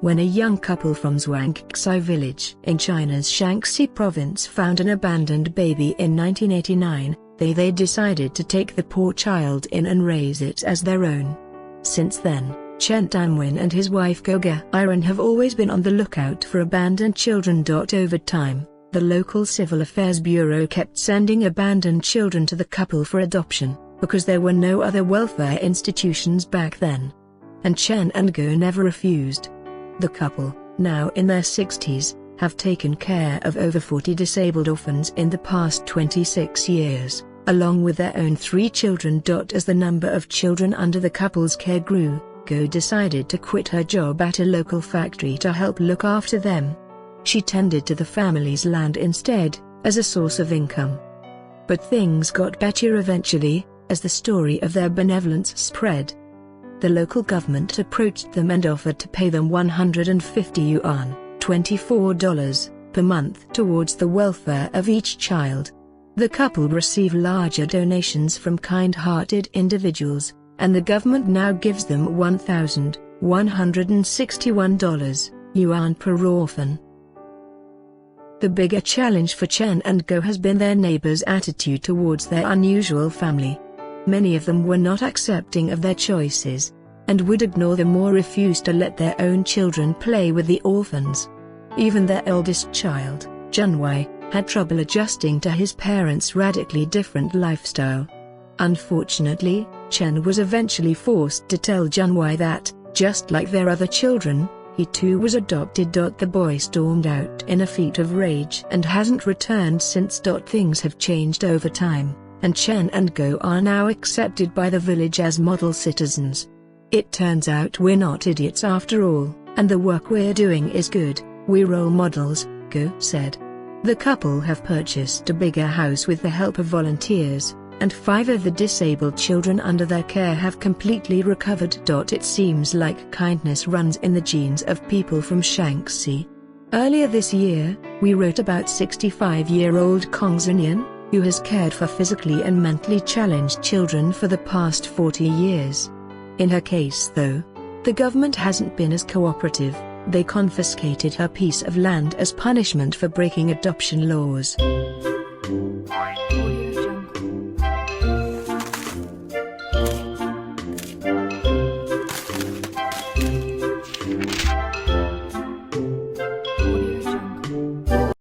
When a young couple from Zhuangxi village in China's Shanxi province found an abandoned baby in 1989, they decided to take the poor child in and raise it as their own. Since then, Chen Tianwen and his wife Guo Gairan have always been on the lookout for abandoned children. Over time, the local civil affairs bureau kept sending abandoned children to the couple for adoption, because there were no other welfare institutions back then. And Chen and Guo never refused. The couple, now in their 60s, have taken care of over 40 disabled orphans in the past 26 years, along with their own 3 children. As the number of children under the couple's care grew, Guo decided to quit her job at a local factory to help look after them. She tended to the family's land instead, as a source of income. But things got better eventually, as the story of their benevolence spread. The local government approached them and offered to pay them 150 yuan, $24 per month towards the welfare of each child. The couple receive larger donations from kind-hearted individuals, and the government now gives them $1,161 yuan per orphan. The bigger challenge for Chen and Guo has been their neighbors' attitude towards their unusual family. Many of them were not accepting of their choices, and would ignore them or refuse to let their own children play with the orphans. Even their eldest child, Zhuangxi, had trouble adjusting to his parents' radically different lifestyle. Unfortunately, Chen was eventually forced to tell Zhuangxi that, just like their other children, he too was adopted. The boy stormed out in a fit of rage and hasn't returned since. Things have changed over time, and Chen and Guo are now accepted by the village as model citizens. It turns out we're not idiots after all, and the work we're doing is good. We're role models, Guo said. The couple have purchased a bigger house with the help of volunteers, and 5 of the disabled children under their care have completely recovered. It seems like kindness runs in the genes of people from Shanxi. Earlier this year, we wrote about 65-year-old Kong Zhenyan, who has cared for physically and mentally challenged children for the past 40 years. In her case though, the government hasn't been as cooperative. They confiscated her piece of land as punishment for breaking adoption laws.